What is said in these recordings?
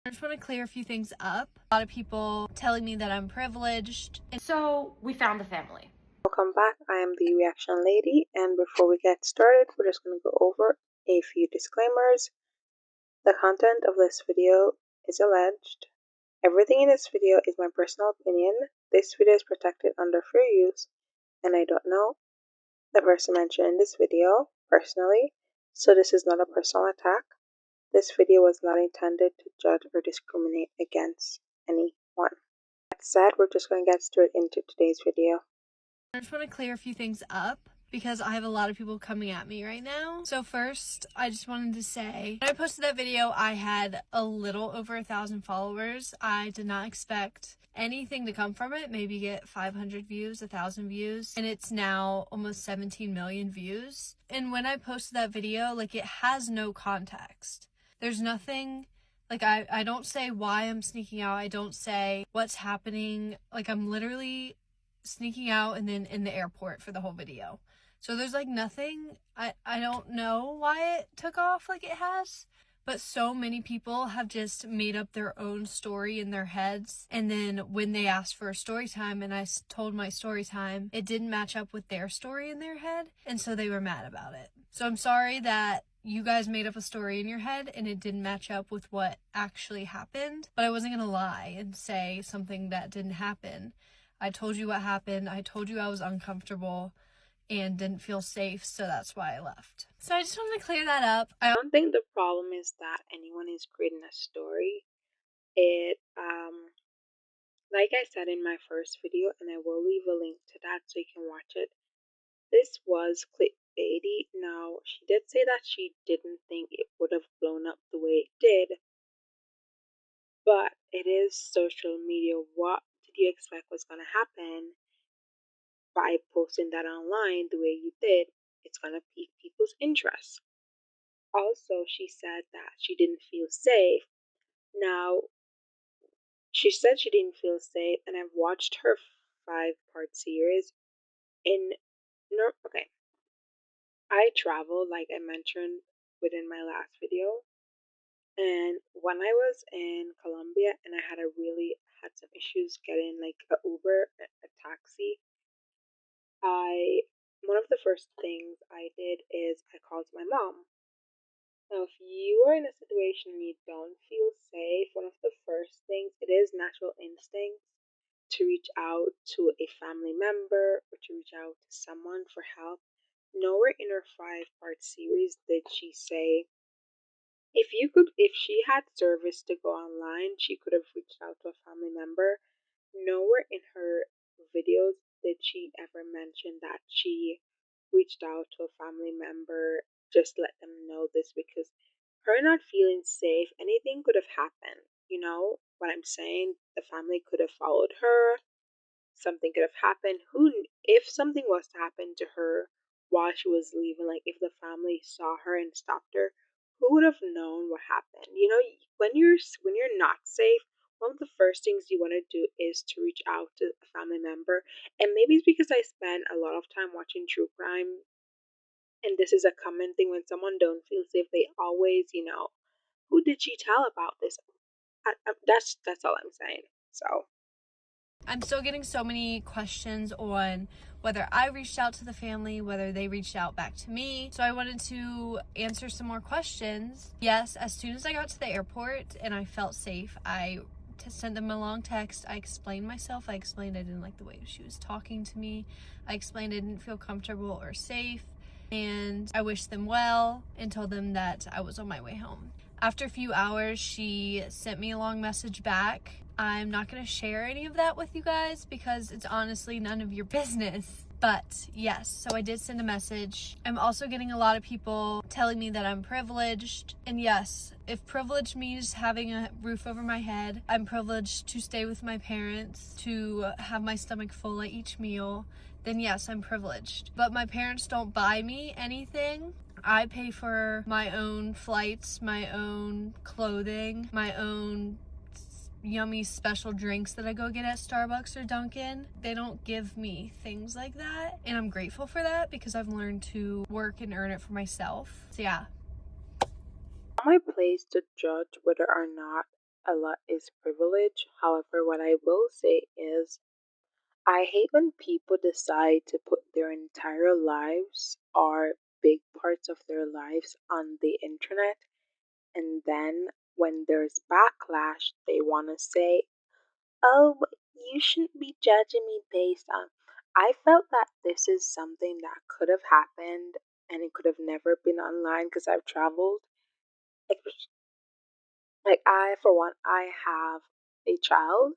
I just want to clear a few things up. A lot of people telling me that I'm privileged. And so we found the family. Welcome back. I am the reaction lady, and before we get started, we're just going to go over a few disclaimers. The content of this video is alleged. Everything in this video is my personal opinion. This video is protected under fair use, and I don't know the person mentioned in this video personally, so this is not a personal attack. This video was not intended to judge or discriminate against anyone. That said, we're just going to get straight into today's video. I just want to clear a few things up because I have a lot of people coming at me right now. So first, I just wanted to say, when I posted that video, I had a little over 1,000 followers. I did not expect anything to come from it, maybe get 500 views, 1,000 views, and it's now almost 17 million views. And when I posted that video, like, it has no context. There's nothing, like, I don't say why I'm sneaking out. I don't say what's happening. Like, I'm literally sneaking out and then in the airport for the whole video. So there's like nothing. I don't know why it took off like it has, but so many people have just made up their own story in their heads, and then when they asked for a story time and I told my story time, it didn't match up with their story in their head, and so they were mad about it. So I'm sorry that you guys made up a story in your head and it didn't match up with what actually happened, but I wasn't gonna lie and say something that didn't happen. I told you what happened. I told you I was uncomfortable and didn't feel safe, so that's why I left. So I just wanted to clear that up. I don't think the problem is that anyone is creating a story. Like I said in my first video, and I will leave a link to that so you can watch it, this was clickbaity. Now, she did say that she didn't think it would have blown up the way it did, but it is social media. What did you expect was going to happen by posting that online the way you did? It's going to pique people's interest. Also, she said that she didn't feel safe. Now, she said she didn't feel safe, and I've watched her 5-part series. Okay, I travel, like I mentioned within my last video, and when I was in Colombia and I had some issues getting like a Uber, a taxi, one of the first things I did is I called my mom. Now, if you are in a situation and you don't feel safe, one of the first things, it is natural instinct to reach out to a family member or to reach out to someone for help. Nowhere in her 5-part series did she say if she had service to go online, she could have reached out to a family member. Nowhere in her videos did she ever mention that she reached out to a family member just to let them know this, because her not feeling safe, anything could have happened. You know what I'm saying? The family could have followed her. Something could have happened. If something was to happen to her while she was leaving, like if the family saw her and stopped her, who would have known what happened? You know, when you're not safe, one of the first things you want to do is to reach out to a family member. And maybe it's because I spend a lot of time watching true crime, and this is a common thing. When someone don't feel safe, they always, who did she tell about this? That's all I'm saying. So I'm still getting so many questions on whether I reached out to the family, whether they reached out back to me. So I wanted to answer some more questions. Yes, as soon as I got to the airport and I felt safe, I sent them a long text. I explained myself. I explained I didn't like the way she was talking to me. I explained I didn't feel comfortable or safe. And I wished them well and told them that I was on my way home. After a few hours, she sent me a long message back. I'm not going to share any of that with you guys because it's honestly none of your business. But yes, so I did send a message. I'm also getting a lot of people telling me that I'm privileged. And yes, if privilege means having a roof over my head, I'm privileged to stay with my parents, to have my stomach full at each meal, then yes, I'm privileged. But my parents don't buy me anything. I pay for my own flights, my own clothing, my own yummy special drinks that I go get at Starbucks or Dunkin'. They don't give me things like that, and I'm grateful for that because I've learned to work and earn it for myself. So yeah. not my place to judge whether or not a lot is privilege. However, what I will say is I hate when people decide to put their entire lives or big parts of their lives on the internet, and then when there's backlash, they want to say, oh, but you shouldn't be judging me based on. I felt that this is something that could have happened and it could have never been online because I've traveled. Like, I, for one, I have a child,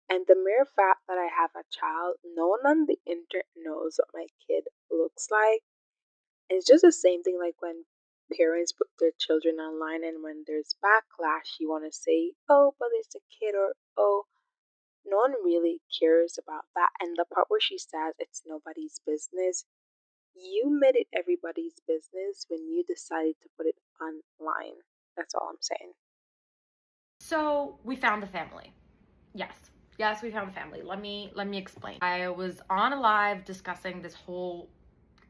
and the mere fact that I have a child, no one on the internet knows what my kid looks like. It's just the same thing like when parents put their children online and when there's backlash, you want to say, oh, but it's a kid, or oh, no one really cares about that. And the part where she says it's nobody's business, you made it everybody's business when you decided to put it online. That's all I'm saying. So we found the family. Yes. Yes, we found the family. Let me explain. I was on a live discussing this whole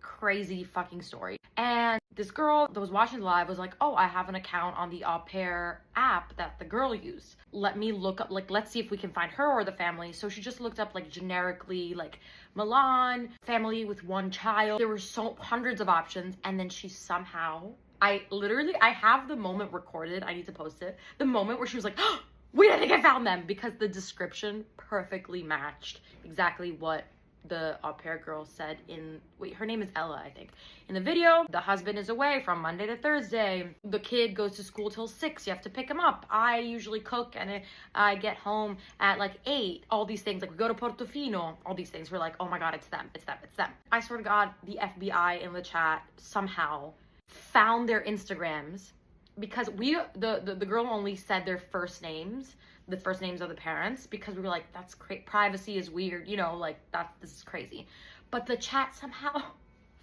crazy fucking story. And this girl that was watching the live was like, oh, I have an account on the au pair app that the girl used. Let me look up, like, let's see if we can find her or the family. So she just looked up, like, generically, like, Milan, family with one child. There were hundreds of options. And then she somehow, I have the moment recorded. I need to post it. The moment where she was like, oh, wait, I think I found them, because the description perfectly matched exactly what the au pair girl said her name is Ella, I think. In the video, the husband is away from Monday to Thursday. The kid goes to school till 6. You have to pick him up. I usually cook and I get home at like 8. All these things, like we go to Portofino, all these things. We're like, oh my God, it's them. I swear to God, the FBI in the chat somehow found their Instagrams, because the girl only said their first names, the first names of the parents, because we were like, that's privacy is weird, like this is crazy. But the chat somehow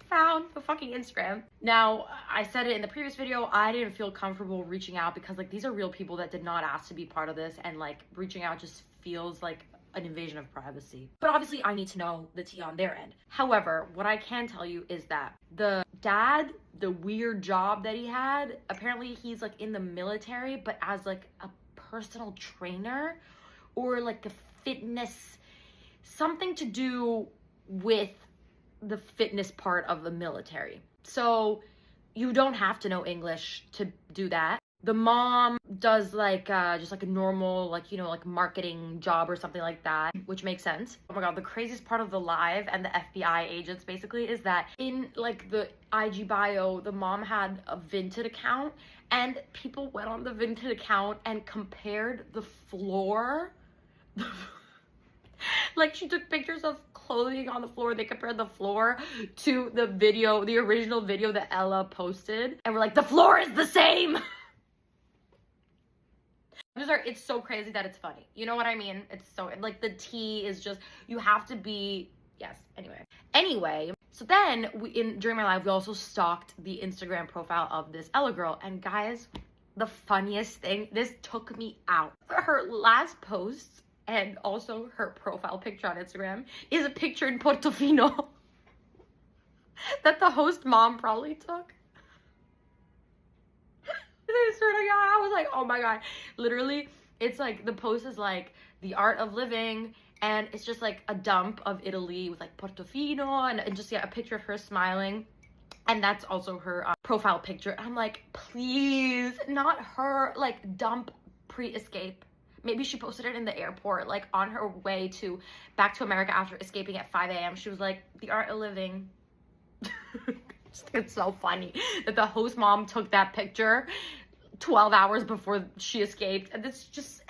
found the fucking Instagram. Now, I said it in the previous video, I didn't feel comfortable reaching out because like these are real people that did not ask to be part of this, and like reaching out just feels like an invasion of privacy. But obviously I need to know the tea on their end. However, what I can tell you is that the dad, the weird job that he had, apparently he's like in the military, but as like a personal trainer or like a fitness, something to do with the fitness part of the military. So you don't have to know English to do that. The mom does like just like a normal, like, like marketing job or something like that, which makes sense. Oh my God, the craziest part of the live and the FBI agents basically is that in like the IG bio, the mom had a Vinted account, and people went on the Vinted account and compared the floor. Like she took pictures of clothing on the floor. They compared the floor to the video, the original video that Ella posted. And we're like, the floor is the same. It's so crazy that it's funny. You know what I mean? It's so, like, the tea is just, you have to be, yes, anyway. So then during my live, we also stalked the Instagram profile of this Ella girl. And guys, the funniest thing, this took me out. Her last post and also her profile picture on Instagram is a picture in Portofino that the host mom probably took. I swear to God, I was like, oh my God. Literally, it's like, the post is like, the art of living, and it's just like a dump of Italy with like Portofino and just, yeah, a picture of her smiling. And that's also her profile picture. I'm like, please, not her, like, dump pre-escape. Maybe she posted it in the airport, like on her way back to America after escaping at 5 a.m. She was like, the art of living. It's so funny that the host mom took that picture 12 hours before she escaped, and it's just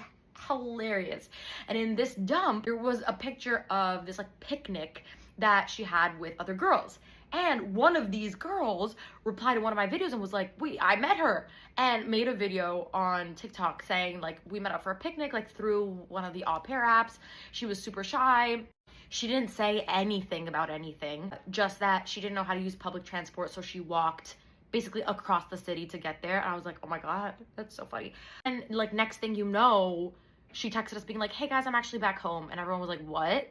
hilarious. And in this dump, there was a picture of this like picnic that she had with other girls, and one of these girls replied to one of my videos and was like, wait, I met her, and made a video on TikTok saying like, we met up for a picnic, like through one of the au pair apps. She was super shy. She didn't say anything about anything, just that she didn't know how to use public transport, so she walked basically across the city to get there. And I was like, oh my God, that's so funny. And like, next thing you know, she texted us being like, hey guys, I'm actually back home. And everyone was like, what?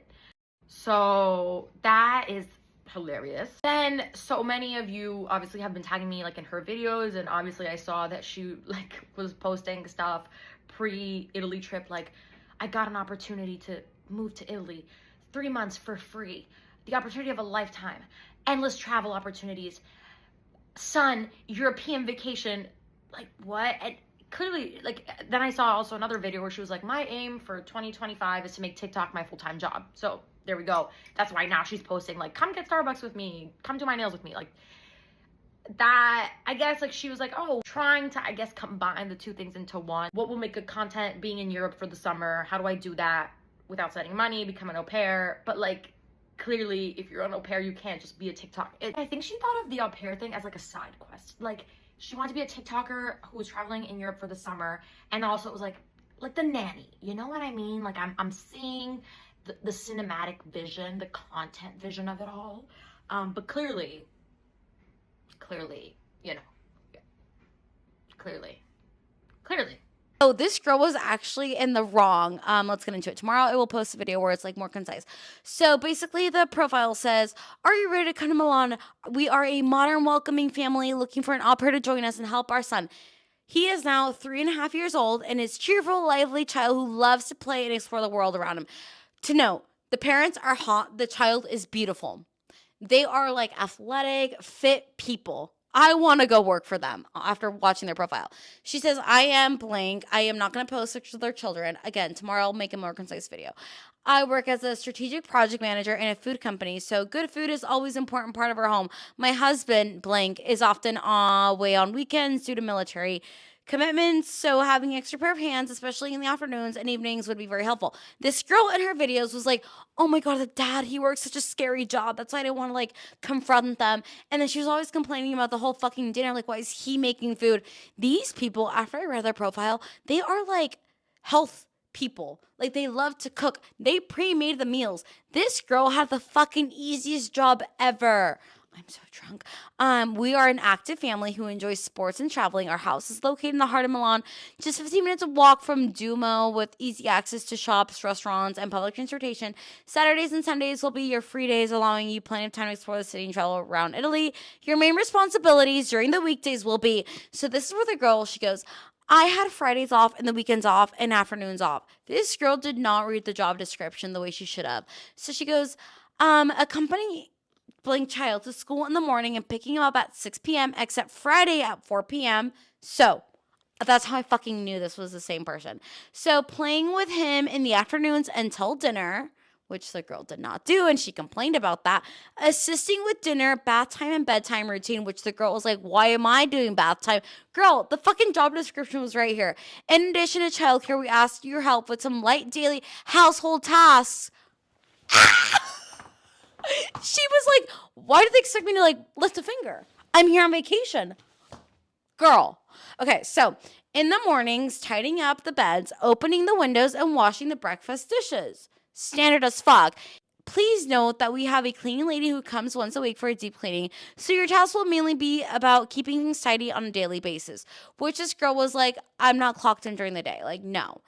So that is hilarious. Then so many of you obviously have been tagging me like in her videos, and obviously I saw that she like was posting stuff pre-Italy trip, like, I got an opportunity to move to Italy, 3 months for free, the opportunity of a lifetime, endless travel opportunities, son, European vacation, like, what? And clearly, like, then I saw also another video where she was like, my aim for 2025 is to make TikTok my full-time job. So there we go. That's why now she's posting, like, come get Starbucks with me, come do my nails with me, like, that, I guess, like, she was like, oh, trying to, I guess, combine the two things into one. What will make good content being in Europe for the summer? How do I do that without spending money, become an au pair? But, like, clearly, if you're an au pair, you can't just be a TikTok. I think she thought of the au pair thing as, like, a side quest. Like, she wanted to be a TikToker who was traveling in Europe for the summer, and also it was, like the nanny. You know what I mean? Like, I'm seeing the cinematic vision, the content vision of it all. But clearly, you know, clearly. So this girl was actually in the wrong. Let's get into it. Tomorrow I will post a video where it's like more concise. So basically the profile says, are you ready to come to Milan? We are a modern, welcoming family looking for an au pair to join us and help our son. He is now 3.5 years old and is cheerful, lively child who loves to play and explore the world around him. To note, the parents are hot. The child is beautiful. They are like athletic, fit people. I want to go work for them after watching their profile. She says, I am blank. I am not going to post pictures of their children. Again, tomorrow I'll make a more concise video. I work as a strategic project manager in a food company, so good food is always an important part of our home. My husband, blank, is often away on weekends due to military commitments, so having extra pair of hands, especially in the afternoons and evenings, would be very helpful. This girl in her videos was like, oh my god, the dad, he works such a scary job. That's why I didn't want to like confront them. And then she was always complaining about the whole fucking dinner. Like, why is he making food? These people, after I read their profile, they are like health people. Like, they love to cook. They pre-made the meals. This girl had the fucking easiest job ever. I'm so drunk. We are an active family who enjoys sports and traveling. Our house is located in the heart of Milan, just 15 minutes of walk from Duomo, with easy access to shops, restaurants, and public transportation. Saturdays and Sundays will be your free days, allowing you plenty of time to explore the city and travel around Italy. Your main responsibilities during the weekdays will be, so this is where the girl, she goes, I had Fridays off and the weekends off and afternoons off. This girl did not read the job description the way she should have. So she goes, accompany blank child to school in the morning and picking him up at 6 p.m. except Friday at 4 p.m. So that's how I fucking knew this was the same person. So playing with him in the afternoons until dinner, which the girl did not do, and she complained about that. Assisting with dinner, bath time, and bedtime routine, which the girl was like, why am I doing bath time? Girl, the fucking job description was right here. In addition to childcare, we asked your help with some light daily household tasks. She was like, why do they expect me to like lift a finger? I'm here on vacation. Girl. Okay, so in the mornings, tidying up the beds, opening the windows, and washing the breakfast dishes. Standard as fuck. Please note that we have a cleaning lady who comes once a week for a deep cleaning, so your tasks will mainly be about keeping things tidy on a daily basis. Which this girl was like, I'm not clocked in during the day. Like, no.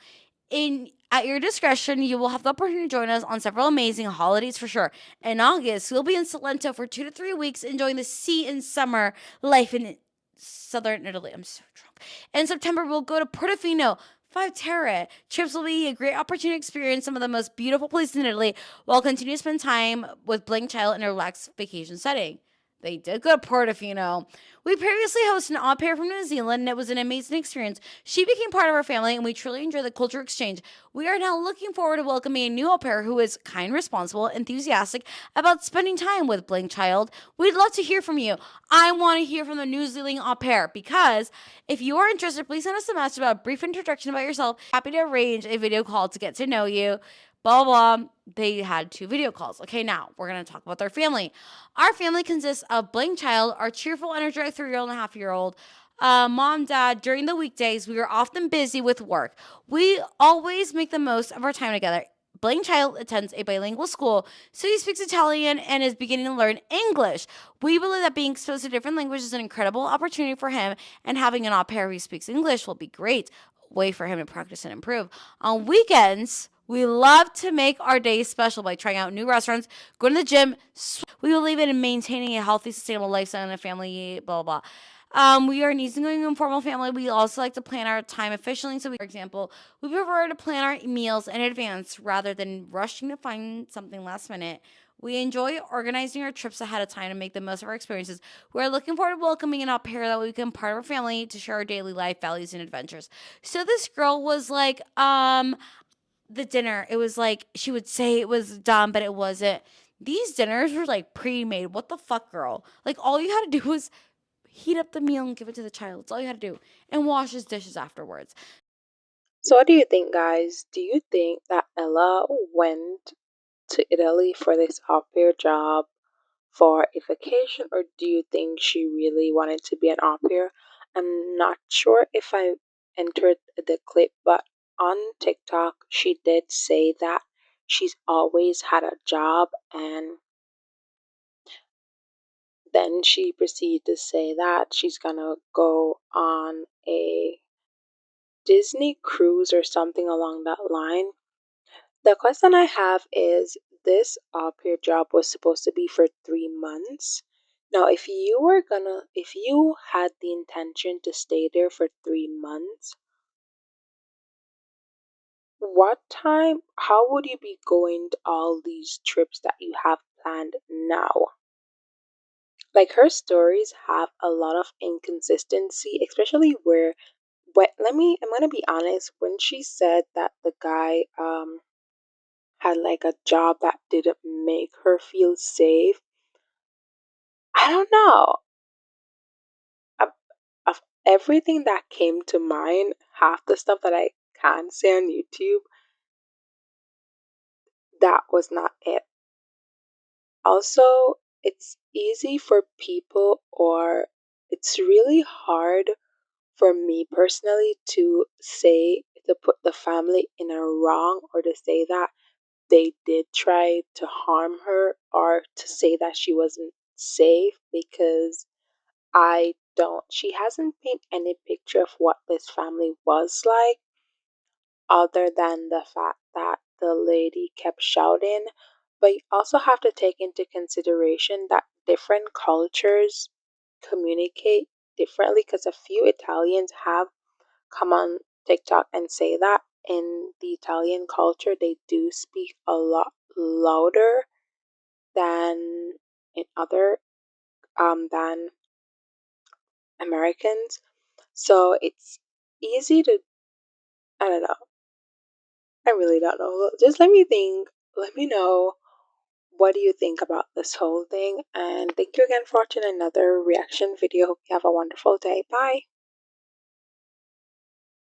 At your discretion, you will have the opportunity to join us on several amazing holidays for sure. In August, we'll be in Salento for 2 to 3 weeks, enjoying the sea and summer life in southern Italy. I'm so drunk. In September, we'll go to Portofino, Five Terre. Trips will be a great opportunity to experience some of the most beautiful places in Italy while continuing to spend time with Blank Child in a relaxed vacation setting. They did go to Portofino. We previously hosted an au pair from New Zealand, and it was an amazing experience. She became part of our family, and we truly enjoyed the culture exchange. We are now looking forward to welcoming a new au pair who is kind, responsible, enthusiastic about spending time with Blank Child. We'd love to hear from you. I want to hear from the New Zealand au pair, because if you are interested, please send us a message about a brief introduction about yourself. Happy to arrange a video call to get to know you. Blah, blah, blah. They had 2 video calls. Okay, now we're going to talk about their family. Our family consists of Blank Child, our cheerful, energetic 3-year-old and a half-year-old. Mom, dad, during the weekdays, we are often busy with work. We always make the most of our time together. Blank Child attends a bilingual school, so he speaks Italian and is beginning to learn English. We believe that being exposed to different languages is an incredible opportunity for him, and having an au pair who speaks English will be great way for him to practice and improve. On weekends, we love to make our days special by trying out new restaurants, going to the gym. We believe in maintaining a healthy, sustainable lifestyle and a family, blah, blah, blah. We are an easygoing informal family. We also like to plan our time efficiently. So, for example, we prefer to plan our meals in advance rather than rushing to find something last minute. We enjoy organizing our trips ahead of time to make the most of our experiences. We're looking forward to welcoming an au pair that we can part of our family to share our daily life, values, and adventures. So this girl was like, the dinner, it was like she would say it was done, but it wasn't. These dinners were like pre-made. What the fuck, girl? Like all you had to do was heat up the meal and give it to the child. That's all you had to do. And wash his dishes afterwards. So, what do you think, guys? Do you think that Ella went to Italy for this au pair job for a vacation, or do you think she really wanted to be an au pair? I'm not sure if I entered the clip, but on TikTok, she did say that she's always had a job, and then she proceeded to say that she's gonna go on a Disney cruise or something along that line. The question I have is, this au pair job was supposed to be for 3 months. Now, if you had the intention to stay there for 3 months, how would you be going to all these trips that you have planned now? Like, her stories have a lot of inconsistency, especially I'm gonna be honest, when she said that the guy, had like a job that didn't make her feel safe. I don't know. Of, of everything that came to mind, half the stuff that I can say on YouTube, that was not it. Also, it's easy for people, or it's really hard for me personally to put the family in a wrong, or to say that they did try to harm her, or to say that she wasn't safe, because she hasn't painted any picture of what this family was like, other than the fact that the lady kept shouting. But you also have to take into consideration that different cultures communicate differently, because a few Italians have come on TikTok and say that in the Italian culture they do speak a lot louder than in other than Americans. So it's easy to, I don't know. I really don't know. Just let me think. Let me know, what do you think about this whole thing? And thank you again for watching another reaction video. Hope you have a wonderful day. Bye.